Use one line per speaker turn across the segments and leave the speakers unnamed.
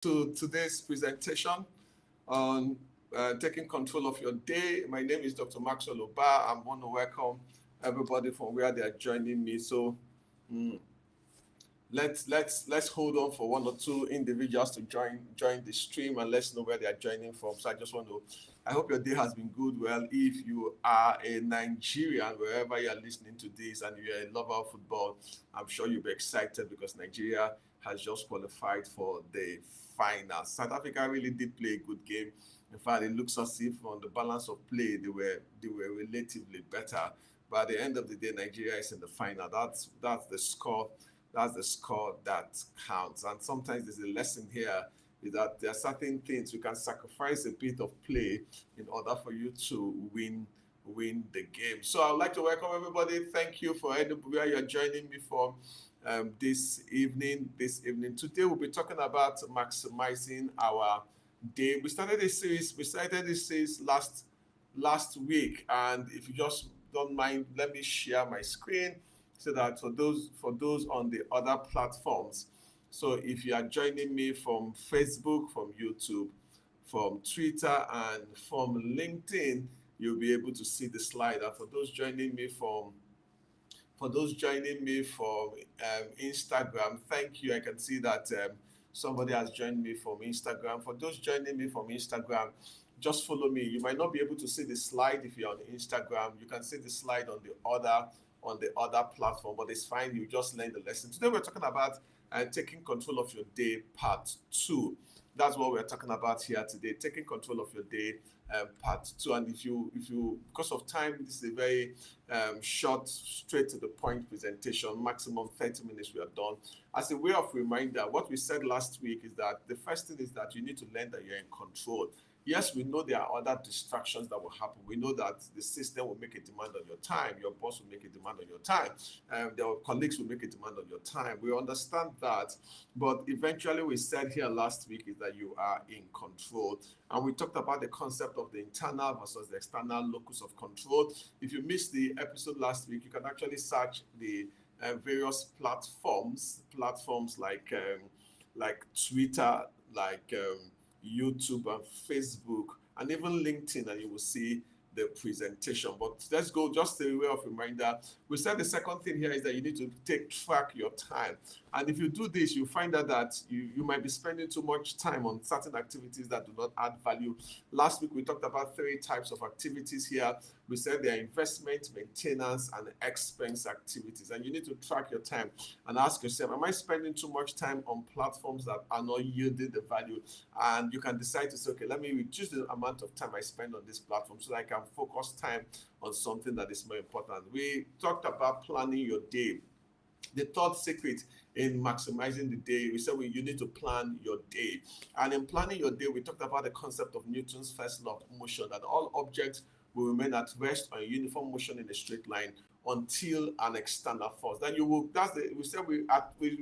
to today's presentation on taking control of your day. My name is Dr. Maxwell Oba. I want to welcome everybody from where they are joining me. So mm, let's hold on for one or two individuals to join the stream and let's know where they are joining from. So I just want to. I hope your day has been good. Well, if you are a Nigerian, wherever you are listening to this, and you are a lover of football, I'm sure you'll be excited because Nigeria has just qualified for the final. South Africa really did play a good game. In fact, it looks as if on the balance of play they were relatively better. But at the end of the day, Nigeria is in the final. That's the score. That's the score that counts. And sometimes there's a lesson here is that there are certain things you can sacrifice a bit of play in order for you to win the game. So I would like to welcome everybody. Thank you for where you're joining me from this evening. Today we'll be talking about maximizing our day. We started this series last week, and if you just don't mind, let me share my screen so that for those on the other platforms. So if you are joining me from Facebook, from YouTube, from Twitter, and from LinkedIn, you'll be able to see the slide. And for those joining me from Instagram, thank you. I can see that somebody has joined me from Instagram. For those joining me from Instagram, just follow me. You might not be able to see the slide if you're on Instagram. You can see the slide on the other platform, but it's fine. You just learn the lesson. Today we're talking about taking control of your day, part two. That's what we're talking about here today. Taking control of your day, part two. And if you, because of time, this is a very short, straight to the point presentation. Maximum 30 minutes. We are done. As a way of reminder, what we said last week is that the first thing is that you need to learn that you're in control. Yes, we know there are other distractions that will happen. We know that the system will make a demand on your time. Your boss will make a demand on your time. Your colleagues will make a demand on your time. We understand that. But eventually, we said here last week is that you are in control. And we talked about the concept of the internal versus the external locus of control. If you missed the episode last week, you can actually search the various platforms like Twitter, like YouTube and Facebook, and even LinkedIn, and you will see the presentation. But let's go just a way of reminder. We said the second thing here is that you need to track your time. And if you do this, you find out that you might be spending too much time on certain activities that do not add value. Last week, we talked about three types of activities here. We said they are investment, maintenance, and expense activities. And you need to track your time and ask yourself, am I spending too much time on platforms that are not yielding the value? And you can decide to say, okay, let me reduce the amount of time I spend on this platform so that I can focus time on something that is more important. We talked about planning your day. The third secret in maximizing the day, we said you need to plan your day. And in planning your day, we talked about the concept of Newton's first law of motion, that all objects will remain at rest on uniform motion in a straight line until an external force. Then you will, we said we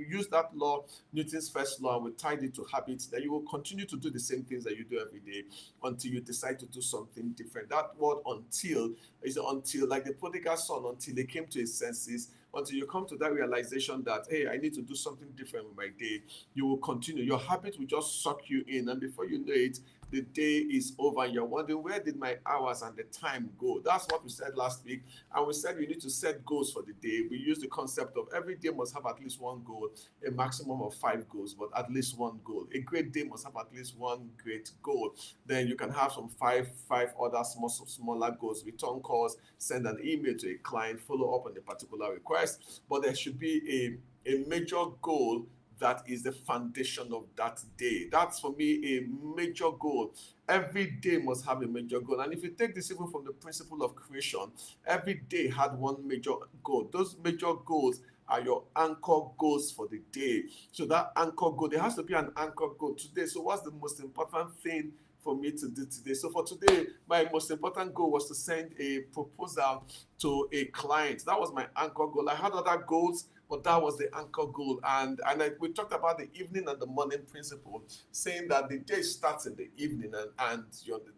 use that law, Newton's first law, and we tied it to habits. Then you will continue to do the same things that you do every day until you decide to do something different. That word until is until, like the prodigal son, until he came to his senses, until you come to that realization that, hey, I need to do something different with my day. You will continue. Your habit will just suck you in, and before you know it, the day is over. You're wondering, where did my hours and the time go? That's what we said last week. And we said you need to set goals for the day. We use the concept of every day must have at least one goal, a maximum of 5 goals, but at least one goal. A great day must have at least one great goal. Then you can have some five other smaller goals. Return calls, send an email to a client, follow up on a particular request. But there should be a major goal that is the foundation of that day. That's for me a major goal. Every day must have a major goal. And if you take this even from the principle of creation, every day had one major goal. Those major goals are your anchor goals for the day. So that anchor goal, there has to be an anchor goal today. So what's the most important thing for me to do today? So for today, my most important goal was to send a proposal to a client. That was my anchor goal. I had other goals, but that was the anchor goal. And we talked about the evening and the morning principle, saying that the day starts in the evening, and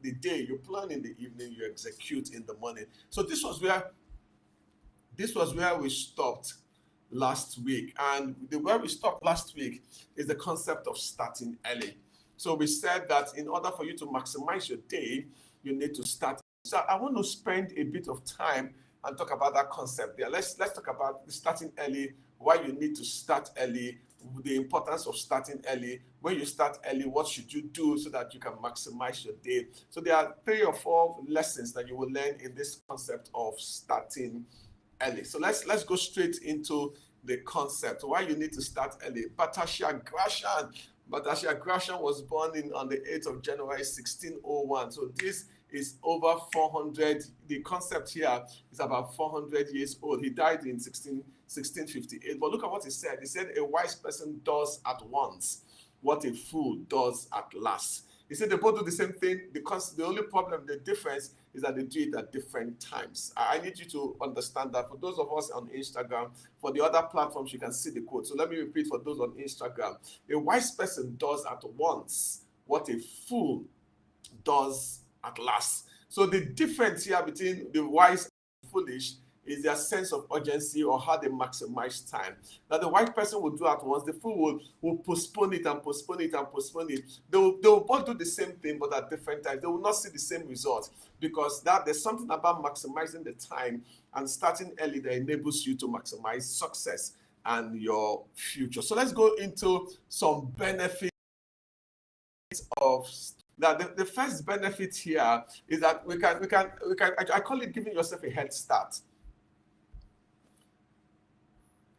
the day you plan in the evening, you execute in the morning. So this was where we stopped last week. And where we stopped last week is the concept of starting early. So we said that in order for you to maximize your day, you need to start. So I want to spend a bit of time and talk about that concept there. Let's talk about starting early, why you need to start early, the importance of starting early. When you start early, what should you do so that you can maximize your day? So there are 3 or 4 lessons that you will learn in this concept of starting early. So let's go straight into the concept, why you need to start early. Batasha Gratian was born on the 8th of January 1601. So this is over 400. The concept here is about 400 years old. He died in 1658. But look at what he said. He said, a wise person does at once what a fool does at last. He said they both do the same thing. The only problem, the difference is that they do it at different times. I need you to understand that. For those of us on Instagram, for the other platforms, you can see the quote. So let me repeat for those on Instagram. A wise person does at once what a fool does at last. So the difference here between the wise and foolish is their sense of urgency or how they maximize time. Now, the wise person will do at once, the fool will postpone it and postpone it and postpone it. They will both do the same thing, but at different times. They will not see the same results because there's something about maximizing the time and starting early that enables you to maximize success and your future. So let's go into some benefits of that. The first benefit here is that we can I call it giving yourself a head start.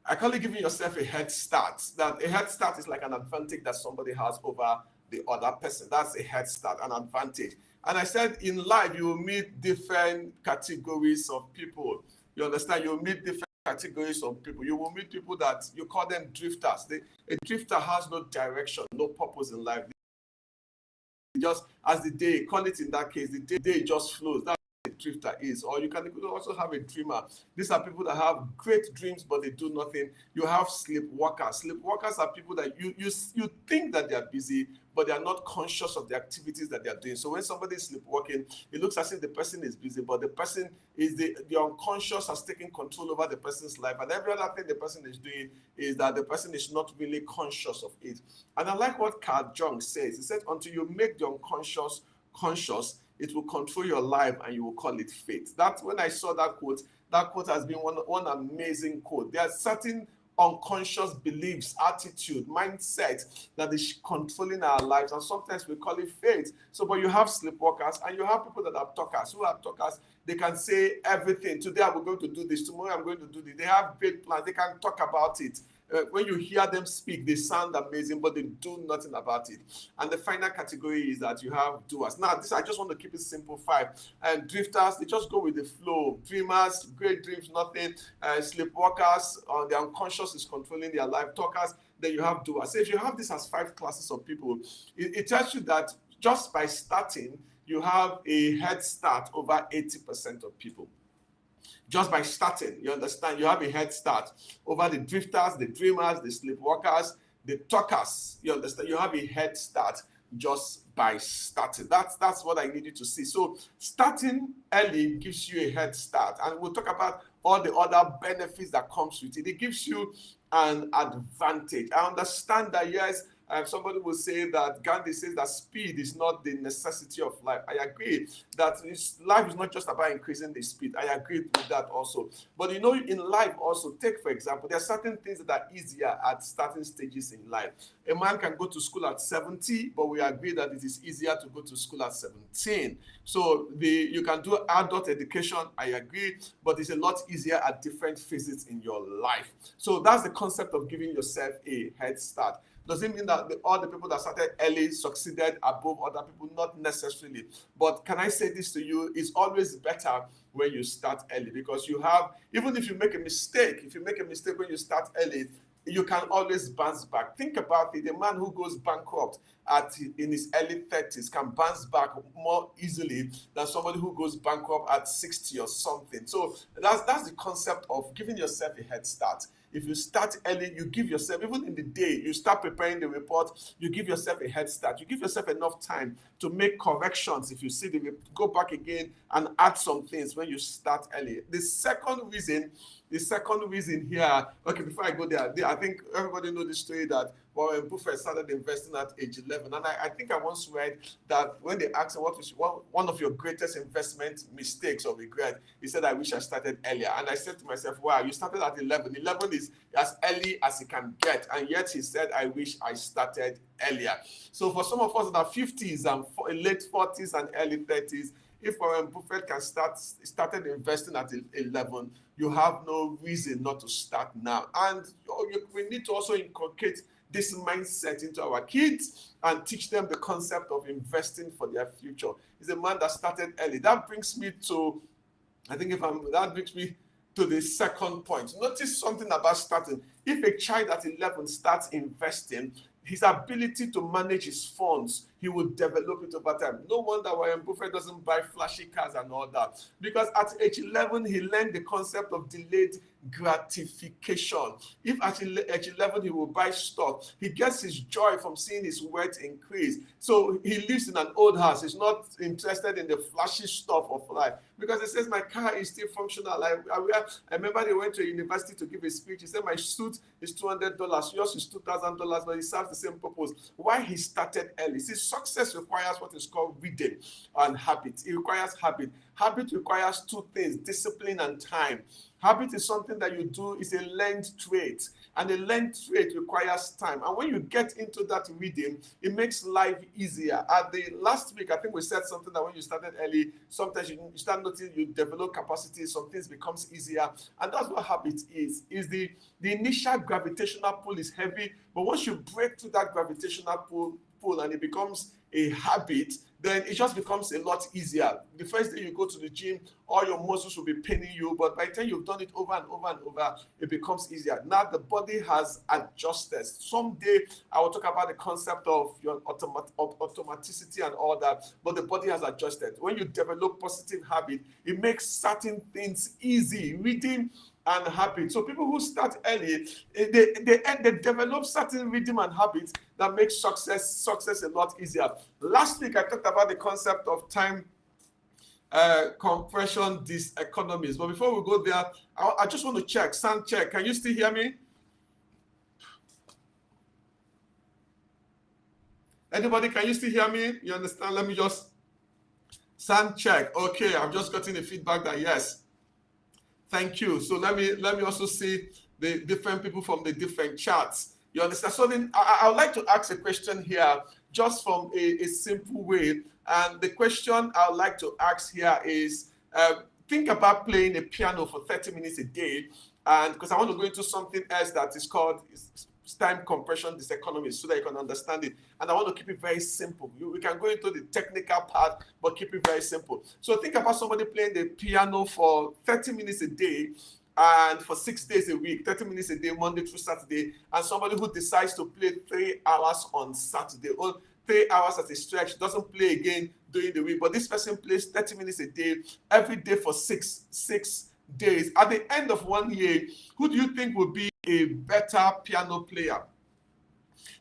I call it giving yourself a head start. That a head start is like an advantage that somebody has over the other person. That's a head start, an advantage. And I said in life, you will meet different categories of people. You understand? You will meet different categories of people. You will meet people that you call them drifters. A drifter has no direction, no purpose in life. Just as the day, call it in that case, the day just flows. That's what a drifter is. Or you can also have a dreamer. These are people that have great dreams, but they do nothing. You have sleepwalkers. Sleepwalkers are people that you think that they are busy, but they are not conscious of the activities that they are doing. So when somebody is sleepwalking, it looks as if the person is busy, but the person is the unconscious has taken control over the person's life. And every other thing the person is doing is that the person is not really conscious of it. And I like what Carl Jung says. He said, until you make the unconscious conscious, it will control your life and you will call it fate. That's when I saw that quote has been one amazing quote. There are certain unconscious beliefs, attitude, mindset that is controlling our lives, and sometimes we call it fate. So, but you have sleepwalkers and you have people that are talkers. Who are talkers? They can say everything. Today I'm going to do this. Tomorrow I'm going to do this. They have great plans. They can talk about it. When you hear them speak, they sound amazing, but they do nothing about it. And the final category is that you have doers. Now, this I just want to keep it simple. 5. And drifters, they just go with the flow. Dreamers, great dreams, nothing. Sleepwalkers, the unconscious is controlling their life. Talkers, then you have doers. So if you have this as 5 classes of people, it tells you that just by starting, you have a head start over 80% of people. Just by starting, you understand, you have a head start over the drifters, the dreamers, the sleepwalkers, the talkers. You understand, you have a head start just by starting. That's what I need you to see. So starting early gives you a head start, and we'll talk about all the other benefits that comes with it. It gives you an advantage. I understand that, yes, somebody will say that Gandhi says that speed is not the necessity of life. I agree that life is not just about increasing the speed. I agree with that also. But in life also, take for example, there are certain things that are easier at certain stages in life. A man can go to school at 70, but we agree that it is easier to go to school at 17. So you can do adult education, I agree, but it's a lot easier at different phases in your life. So that's the concept of giving yourself a head start. Does it mean that all the people that started early succeeded above other people? Not necessarily. But can I say this to you? It's always better when you start early, because you have, even if you make a mistake, when you start early, you can always bounce back. Think about it. A man who goes bankrupt in his early 30s can bounce back more easily than somebody who goes bankrupt at 60 or something. So that's the concept of giving yourself a head start. If you start early, you give yourself, even in the day, you start preparing the report, you give yourself a head start. You give yourself enough time to make corrections. If you see go back again and add some things when you start early. The second reason The second reason here, okay, before I go there, I think everybody knows the story that Warren Buffett started investing at age 11. And I think I once read that when they asked him what was one of your greatest investment mistakes or regret, he said, I wish I started earlier. And I said to myself, wow, you started at 11. 11 is as early as it can get. And yet he said, I wish I started earlier. So for some of us in our 50s and late 40s and early 30s, if Warren Buffett can started investing at 11, you have no reason not to start now. And we need to also inculcate this mindset into our kids and teach them the concept of investing for their future. He's a man that started early. That brings me to, that brings me to the second point. Notice something about starting. If a child at 11 starts investing, his ability to manage his funds, he will develop it over time. No wonder Warren Buffett doesn't buy flashy cars and all that. Because at age 11, he learned the concept of delayed gratification. If at age 11 he will buy stock, he gets his joy from seeing his wealth increase. So he lives in an old house. He's not interested in the flashy stuff of life. Because he says, my car is still functional. I remember they went to a university to give a speech. He said, my suit is $200. Yours is $2,000, but it serves the same purpose. Why he started early? See, success requires what is called rhythm and habit. It requires habit. Habit requires two things, discipline and time. Habit is something that you do, it's a learned trait. And a learned trait requires time. And when you get into that rhythm, it makes life easier. At the last week, I think we said something that when you started early, sometimes you start noticing you develop capacity, some things becomes easier. And that's what habit is the initial gravitational pull is heavy, but once you break through that gravitational pull and it becomes a habit, then it just becomes a lot easier. The first day you go to the gym, all your muscles will be paining you, but by the time you've done it over and over and over, it becomes easier. Now the body has adjusted. Someday I will talk about the concept of your automaticity and all that, but the body has adjusted. When you develop positive habit, it makes certain things easy. Reading and habit. So people who start early, they develop certain rhythm and habits that make success a lot easier. Last week I talked about the concept of time compression diseconomies. But before we go there, I just want to check. Sound check. Can you still hear me? Anybody, can you still hear me? You understand? Let me just sound check. Okay, I've just gotten the feedback that yes. Thank you. So let me also see the different people from the different charts. You understand? So then I would like to ask a question here just from a simple way. And the question I would like to ask here is, think about playing a piano for 30 minutes a day. And because I want to go into something else that is called time compression diseconomy so that you can understand it. And I want to keep it very simple. We can go into the technical part, but keep it very simple. So think about somebody playing the piano for 30 minutes a day and for 6 days a week, 30 minutes a day, Monday through Saturday, and somebody who decides to play 3 hours on Saturday, or 3 hours at a stretch, doesn't play again during the week, but this person plays 30 minutes a day, every day for six days. At the end of 1 year, who do you think will be a better piano player?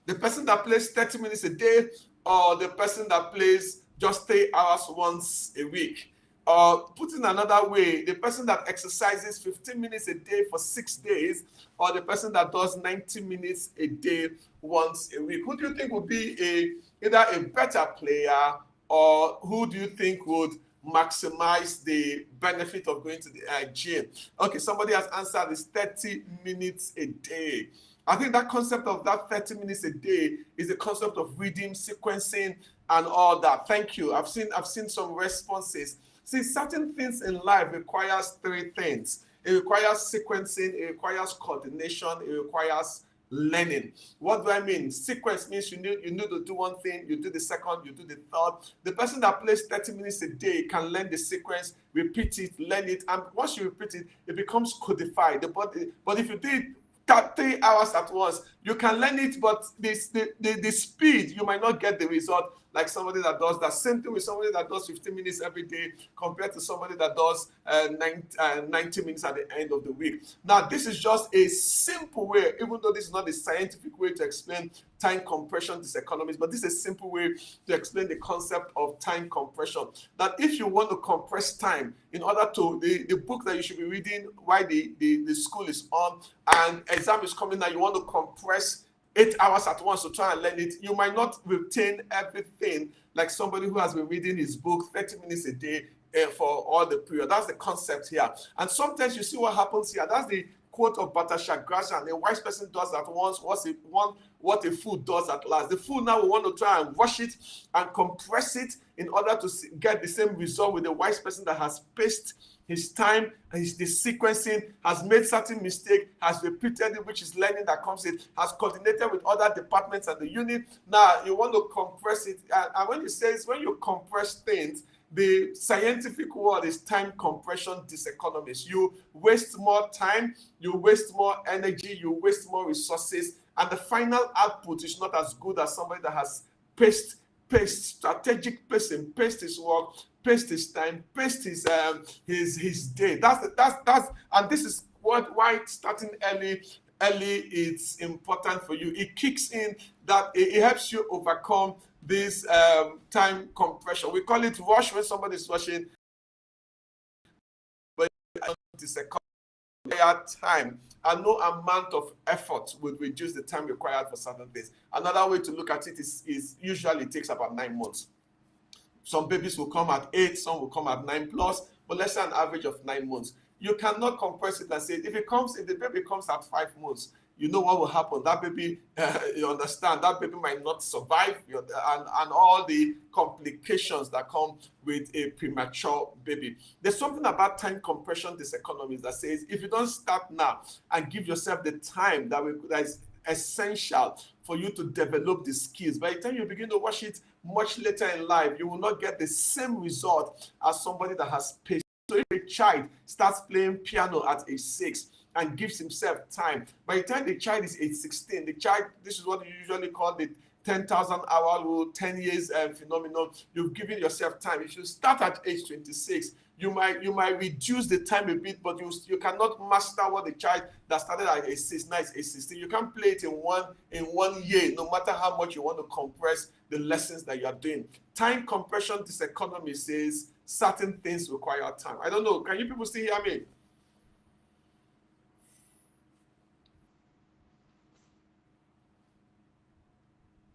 The person that plays 30 minutes a day, or the person that plays just 3 hours once a week? Or put in another way, the person that exercises 15 minutes a day for 6 days, or the person that does 90 minutes a day once a week? Who do you think would be either a better player, or who do you think would maximize the benefit of going to the gym? Okay, somebody has answered is 30 minutes a day. I think that concept of that 30 minutes a day is the concept of reading, sequencing, and all that. Thank you. I've seen some responses. See, certain things in life requires 3 things. It requires sequencing, it requires coordination, it requires learning. What do I mean? Sequence means you need to do one thing, you do the second, you do the third. The person that plays 30 minutes a day can learn the sequence, repeat it, learn it, and once you repeat it, it becomes codified. But if you do it 3 hours at once, You can learn it, but the speed, you might not get the result like somebody that does that. Same thing with somebody that does 15 minutes every day compared to somebody that does 90 minutes at the end of the week. Now, this is just a simple way, even though this is not a scientific way to explain time compression diseconomies, but this is a simple way to explain the concept of time compression. That if you want to compress time in order to, the book that you should be reading while the school is on and exam is coming now, you want to compress 8 hours at once to try and learn it, you might not retain everything like somebody who has been reading his book 30 minutes a day for all the period. That's the concept here. And sometimes you see what happens here. That's the quote of Bhattacharya: a wise person does at once what a fool does at last. The fool now will want to try and rush it and compress it in order to get the same result with the wise person that has paced his time, the sequencing, has made certain mistake, has repeated it, which is learning that comes in, has coordinated with other departments and the unit. Now you want to compress it, and when it says when you compress things, the scientific word is time compression diseconomies. You waste more time, you waste more energy, you waste more resources, and the final output is not as good as somebody that has paced strategic pacing, paced his work, paced his time, paced his day. That's and this is why starting early it's important for you. It kicks in that it helps you overcome this time compression. We call it rush when somebody is rushing, but it's a time, and no amount of effort will reduce the time required for certain things. Another way to look at it is usually it takes about 9 months. Some babies will come at 8, some will come at 9 plus, but let's say an average of 9 months. You cannot compress it and say if the baby comes at 5 months, you know what will happen. That baby, you understand, that baby might not survive, and all the complications that come with a premature baby. There's something about time compression diseconomies that says if you don't start now and give yourself the time that is essential for you to develop the skills, by the time you begin to watch it much later in life, you will not get the same result as somebody that has patience. So if a child starts playing piano at age 6 and gives himself time, by the time the child is age 16, this is what you usually call the 10,000 hour rule, 10 years phenomenon. You've given yourself time. If you start at age 26, you might reduce the time a bit, but you cannot master what the child that started at age 6, now is age 16. You can't play it in one year, no matter how much you want to compress the lessons that you are doing. Time compression diseconomy says certain things require time. I don't know. Can you people still hear me?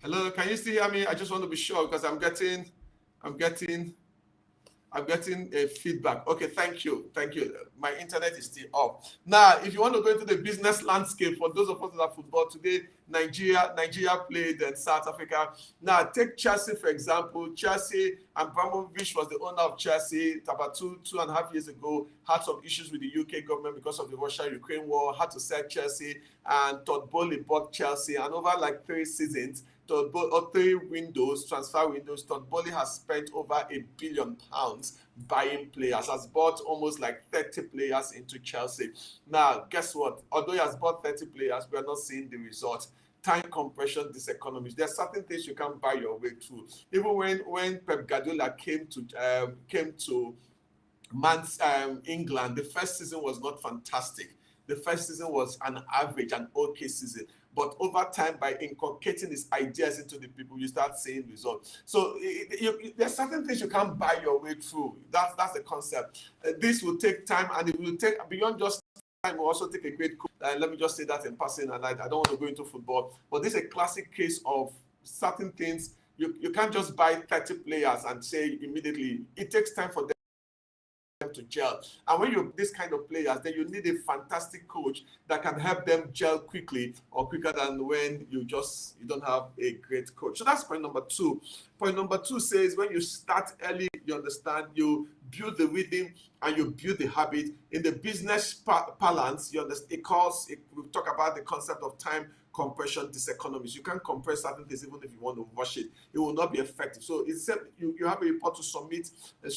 Hello, can you still hear me? I just want to be sure because I'm getting a feedback. Okay, thank you. My internet is still off. Now, if you want to go into the business landscape, for those of us that are football today, Nigeria played in South Africa. Now, take Chelsea, for example. Chelsea, and Abramovich was the owner of Chelsea about 2.5 years ago, had some issues with the UK government because of the Russia-Ukraine war, had to sell Chelsea, and Todd Boehly bought Chelsea, and over like 3 seasons, or 3 transfer windows, Todd Boehly has spent over £1 billion buying players, has bought almost like 30 players into Chelsea. Now, guess what? Although he has bought 30 players, we are not seeing the result. Time compression diseconomies. There are certain things you can't buy your way through. Even when Pep Guardiola came to England, the first season was not fantastic. The first season was an average, an okay season. But over time, by inculcating his ideas into the people, you start seeing results. So there are certain things you can't buy your way through. That's the concept. This will take time, and it will take beyond just time. It will also take a great coach. Let me just say that in passing, and I don't want to go into football. But this is a classic case of certain things. You can't just buy 30 players and say immediately. It takes time for them to gel, and when you're this kind of players, then you need a fantastic coach that can help them gel quickly, or quicker than when you don't have a great coach. So that's point number 2. Point number 2 says when you start early, you understand, you build the rhythm and you build the habit. In the business balance, you understand, we talk about the concept of time compression diseconomies. You can't compress certain things even if you want to rush it. It will not be effective. So it's you have a report to submit a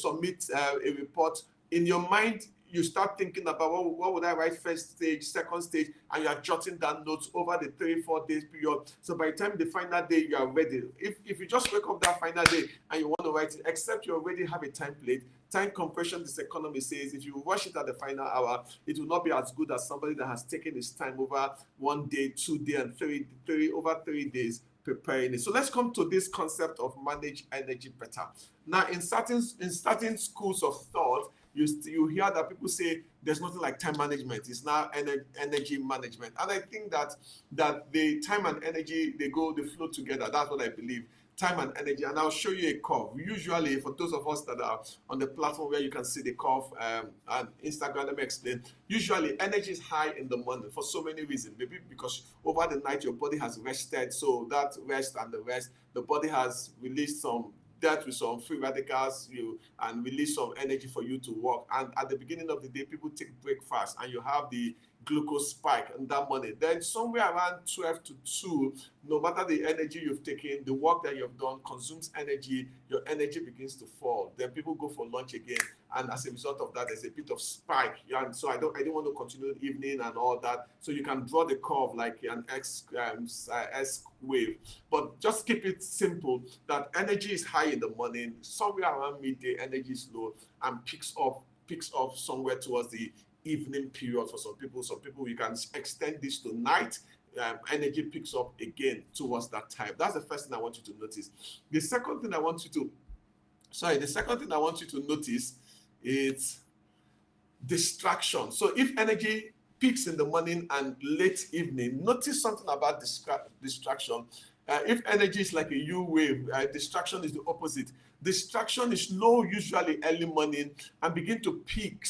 report. In your mind, you start thinking about what would I write first stage, second stage, and you are jotting down notes over the 3-4 days period. So by the time the final day, you are ready. If you just wake up that final day and you want to write it, except you already have a template, time compression, this economy says, if you rush it at the final hour, it will not be as good as somebody that has taken his time over 1 day, 2 days, and over 3 days preparing it. So let's come to this concept of manage energy better. Now, in certain schools of thought, you hear that people say there's nothing like time management. It's now energy management, and I think that the time and energy they flow together. That's what I believe. Time and energy, and I'll show you a curve. Usually, for those of us that are on the platform where you can see the curve and Instagram, let me explain. Usually, energy is high in the morning for so many reasons. Maybe because over the night your body has rested, so that rest and the rest, the body has released dealt with some free radicals, and release some energy for you to work. And at the beginning of the day, people take breakfast, and you have the glucose spike in that morning. Then somewhere around 12 to 2, no matter the energy you've taken, the work that you've done consumes energy, your energy begins to fall. Then people go for lunch again, and as a result of that, there's a bit of spike. And so I didn't want to continue the evening and all that. So you can draw the curve like an S wave, but just keep it simple. That energy is high in the morning, somewhere around midday, energy is low, and picks up somewhere towards the evening period for some people. Some people, you can extend this to night. Energy picks up again towards that time. That's the first thing I want you to notice. The second thing I want you to notice is distraction. So if energy peaks in the morning and late evening, notice something about distraction. If energy is like a U wave, distraction is the opposite. Distraction is low usually early morning and begin to peak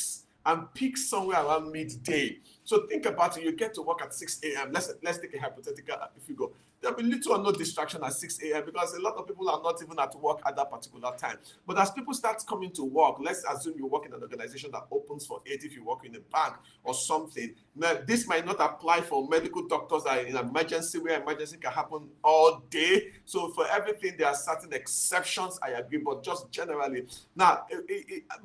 somewhere around midday. So think about it. You get to work at 6 a.m. Let's take a hypothetical figure. There'll be little or no distraction at 6 a.m. because a lot of people are not even at work at that particular time. But as people start coming to work, let's assume you work in an organization that opens for 8 if you work in a bank or something. Now, this might not apply for medical doctors that are in emergency, where emergency can happen all day. So for everything, there are certain exceptions, I agree, but just generally. Now,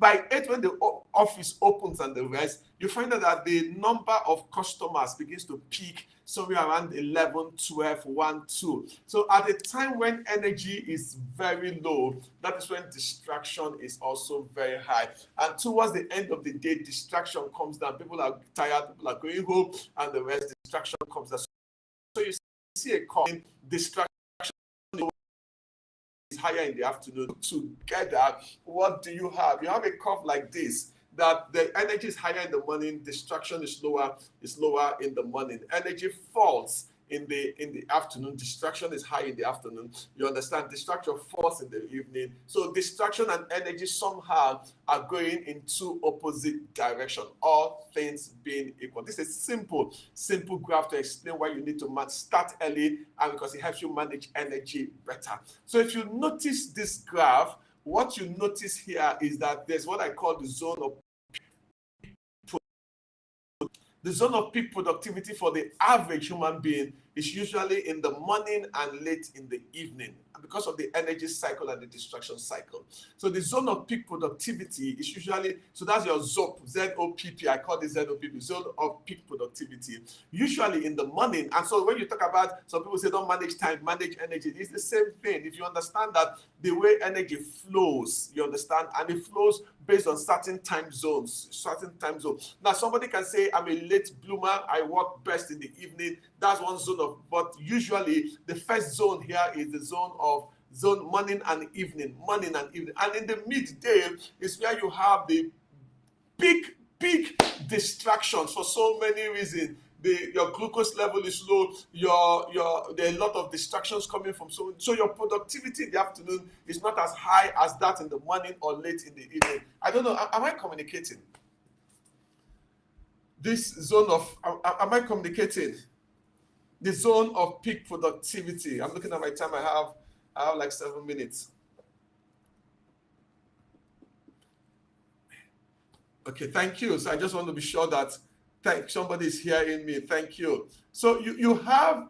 by 8, when the office opens and the rest, you find out that the number of customers begins to peak somewhere around 11, 12, 1, 2. So at the time when energy is very low, that is when distraction is also very high. And towards the end of the day, distraction comes down. People are tired, people are going home, and the rest, distraction comes down. So you see a common distraction is higher in the afternoon. Together, what do you have? You have a curve like this, that the energy is higher in the morning, distraction is lower in the morning. Energy falls in the afternoon, distraction is high in the afternoon. You understand? Distraction falls in the evening. So distraction and energy somehow are going in two opposite directions, all things being equal. This is simple graph to explain why you need to start early, and because it helps you manage energy better. So if you notice this graph, what you notice here is that there's what I call the zone of peak productivity for the average human being is usually in the morning and late in the evening, because of the energy cycle and the distraction cycle. So the zone of peak productivity is usually, so that's your ZOP, Z-O-P-P, I call it Z-O-P-P, zone of peak productivity, usually in the morning. And so when you talk about, some people say don't manage time, manage energy, it's the same thing. If you understand that the way energy flows, you understand, and it flows based on certain time zones. Now, somebody can say, I'm a late bloomer, I work best in the evening. That's one zone of, but usually the first zone here is the zone morning and evening. And in the midday is where you have the big distractions for so many reasons. Your glucose level is low, there are a lot of distractions coming from, so your productivity in the afternoon is not as high as that in the morning or late in the evening. I don't know, am I communicating? This zone of, am I communicating? The zone of peak productivity. I'm looking at my time, I have like 7 minutes. Okay, thank you. So I just want to be sure that somebody is hearing me. Thank you. So you have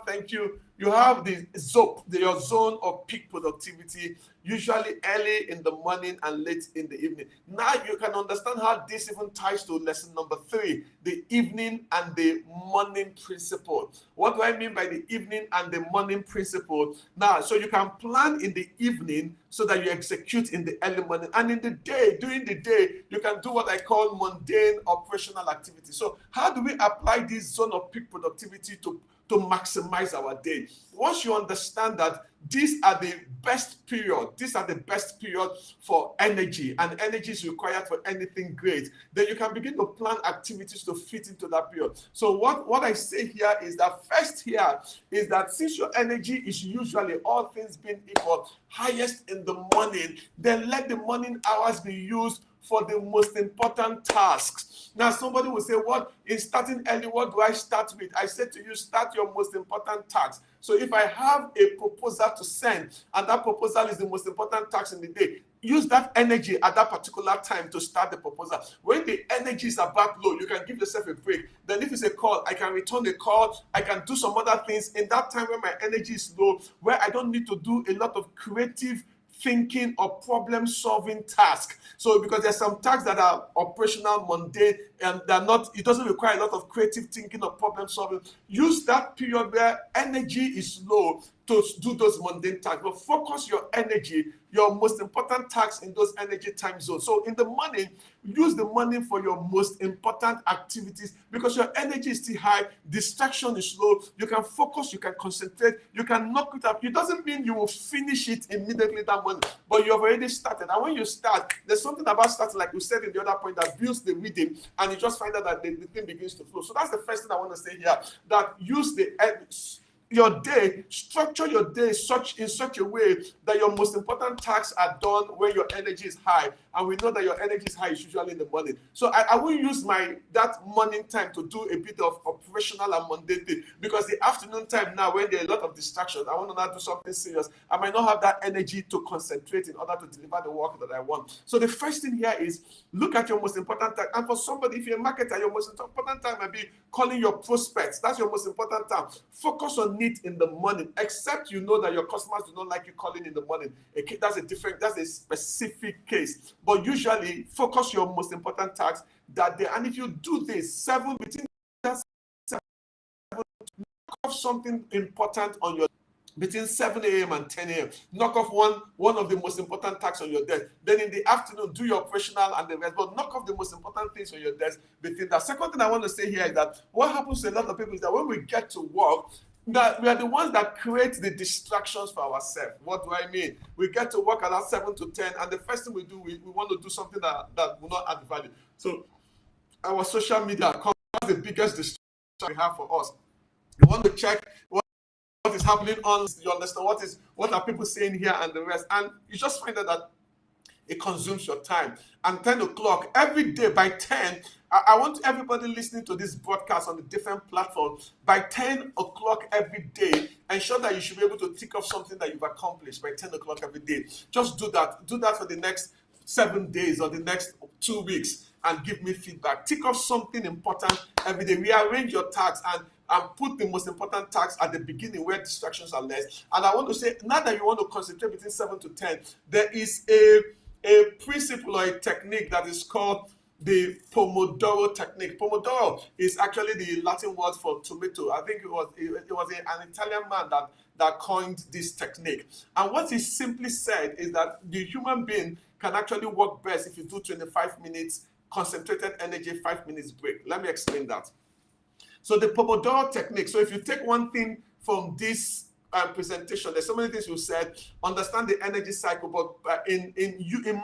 thank you have the ZOP, your zone of peak productivity, usually early in the morning and late in the evening. Now you can understand how this even ties to lesson number 3, the evening and the morning principle. What do I mean by the evening and the morning principle? Now, so you can plan in the evening so that you execute in the early morning, and in the day, during the day, you can do what I call mundane operational activity. So how do we apply this zone of peak productivity to maximize our day? Once you understand that these are the best period for energy, and energy is required for anything great, then you can begin to plan activities to fit into that period. So what I say here is that first here is that since your energy is usually, all things being equal, highest in the morning, then let the morning hours be used for the most important tasks. Now, somebody will say, what in starting early, what do I start with? I said to you, start your most important task. So if I have a proposal to send, and that proposal is the most important task in the day, use that energy at that particular time to start the proposal. When the energy is about low, you can give yourself a break. Then if it's a call, I can return the call. I can do some other things in that time when my energy is low, where I don't need to do a lot of creative thinking or problem solving task. So because there's some tasks that are operational, mundane, and they're not, it doesn't require a lot of creative thinking or problem solving. Use that period where energy is low to do those mundane tasks, but focus your energy, your most important tasks in those energy time zones. So in the morning, use the morning for your most important activities, because your energy is still high, distraction is low, you can focus, you can concentrate, you can knock it up. It doesn't mean you will finish it immediately that morning, but you have already started. And when you start, there's something about starting, like we said in the other point, that builds the rhythm, and you just find out that the thing begins to flow. So that's the first thing I want to say here, that use your day, structure your day in such a way that your most important tasks are done when your energy is high. And we know that your energy is high is usually in the morning. So I will use that morning time to do a bit of operational and mundane thing, because the afternoon time now, when there are a lot of distractions, I want to now do something serious, I might not have that energy to concentrate in order to deliver the work that I want. So the first thing here is look at your most important time. And for somebody, if you're a marketer, your most important time might be calling your prospects. That's your most important time. Focus on it in the morning, except you know that your customers do not like you calling in the morning. That's a specific case. But usually, focus your most important tasks that day. And if you do this, between that 7, knock off something important on your between 7 a.m. and 10 a.m. Knock off one of the most important tasks on your desk. Then in the afternoon, do your operational and the rest. But knock off the most important things on your desk between that. Second thing I want to say here is that what happens to a lot of people is that when we get to work, that we are the ones that create the distractions for ourselves. What do I mean? We get to work at 7 to 10, and the first thing we do, we want to do something that will not add value. So our social media becomes the biggest distraction we have for us. You want to check what is happening on, you understand what are people saying here and the rest, and you just find out that it consumes your time. And 10 o'clock every day, by 10, I want everybody listening to this broadcast on the different platforms, by 10 o'clock every day, ensure that you should be able to tick off something that you've accomplished by 10 o'clock every day. Just do that for the next 7 days or the next 2 weeks, and give me feedback. Tick off something important every day. Rearrange your tasks and put the most important tasks at the beginning where distractions are less. And I want to say, now that you want to concentrate between 7 to 10, there is a principle or a technique that is called the Pomodoro technique. Pomodoro is actually the Latin word for tomato. I think it was an Italian man that coined this technique. And what he simply said is that the human being can actually work best if you do 25 minutes concentrated energy, 5 minutes break. Let me explain that. So the Pomodoro technique. So if you take one thing from this presentation, there's so many things you said. Understand the energy cycle, but in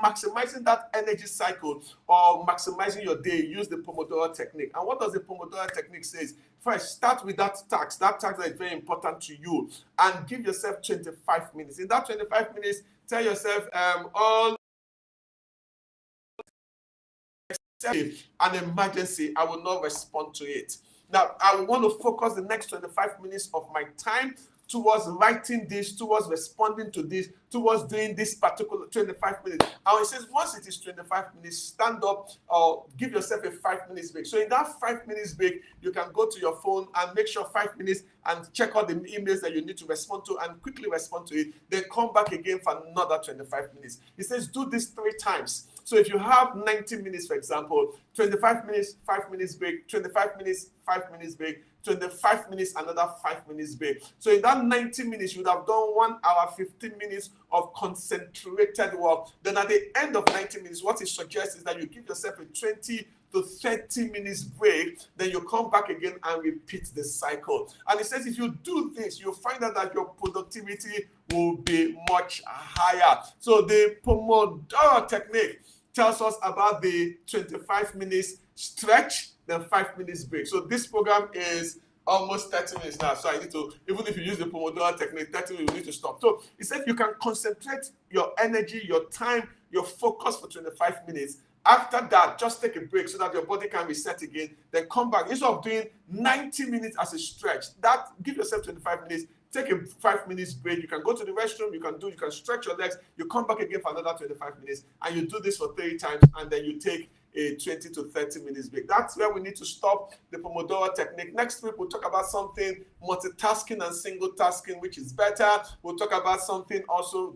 maximizing that energy cycle or maximizing your day, use the Pomodoro technique. And what does the Pomodoro technique say? First, start with that task that is very important to you, and give yourself 25 minutes. In that 25 minutes, tell yourself all an emergency, I will not respond to it. Now, I want to focus the next 25 minutes of my time towards writing this, towards responding to this, towards doing this particular 25 minutes. And it says once it is 25 minutes, stand up or give yourself a 5 minutes break. So in that 5 minutes break, you can go to your phone and make sure 5 minutes and check out the emails that you need to respond to and quickly respond to it. Then come back again for another 25 minutes. It says do this 3 times. So if you have 90 minutes, for example, 25 minutes, 5 minutes break, 25 minutes, 5 minutes break, 25 minutes, another 5 minutes break. So in that 90 minutes, you would have done 1 hour, 15 minutes of concentrated work. Then at the end of 90 minutes, what it suggests is that you give yourself a 20 to 30 minutes break, then you come back again and repeat the cycle. And it says if you do this, you'll find out that your productivity will be much higher. So the Pomodoro technique tells us about the 25 minutes stretch, then 5 minutes break. So this program is almost 30 minutes now. So I need to, even if you use the Pomodoro technique, 30 minutes, you need to stop. So it said you can concentrate your energy, your time, your focus for 25 minutes. After that, just take a break so that your body can reset again, then come back. Instead of doing 90 minutes as a stretch, that give yourself 25 minutes, take a 5 minutes break. You can go to the restroom, you can stretch your legs, you come back again for another 25 minutes, and you do this for 3 times, and then you take a 20 to 30 minutes break. That's where we need to stop the Pomodoro technique. Next week, we'll talk about something multitasking and single tasking, which is better. We'll talk about something also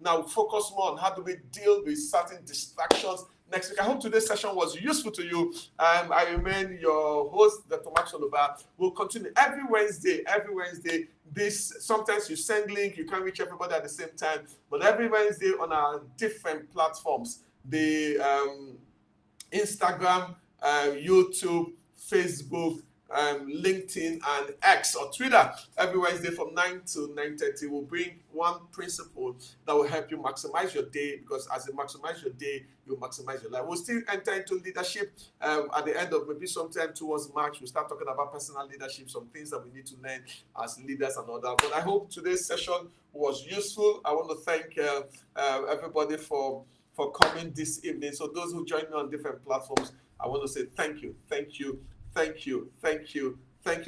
now focus more on how do we deal with certain distractions next week. I hope today's session was useful to you. I remain your host, Dr. Max Oluba. We'll continue every Wednesday. Sometimes you send link, you can't reach everybody at the same time, but every Wednesday on our different platforms, the Instagram, YouTube, Facebook, LinkedIn, and X or Twitter. Every Wednesday from 9 to 9:30, we'll bring one principle that will help you maximize your day, because as you maximize your day, you maximize your life. We'll still enter into leadership at the end of maybe sometime towards March. We'll start talking about personal leadership, some things that we need to learn as leaders and all that. But I hope today's session was useful. I want to thank everybody for coming this evening. So those who joined me on different platforms, I want to say thank you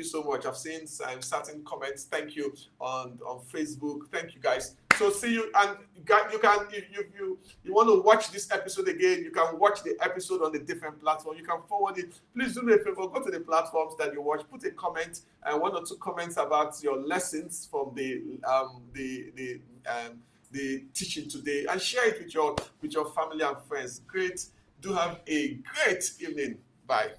so much. I've seen certain comments. Thank you on Facebook. Thank you guys. So see you, and you can, if you want to watch this episode again, you can watch the episode on the different platforms. You can forward it. Please do me a favor, go to the platforms that you watch, put a comment and 1 or 2 comments about your lessons from the teaching today, and share it with your family and friends. Great. Do have a great evening. Bye.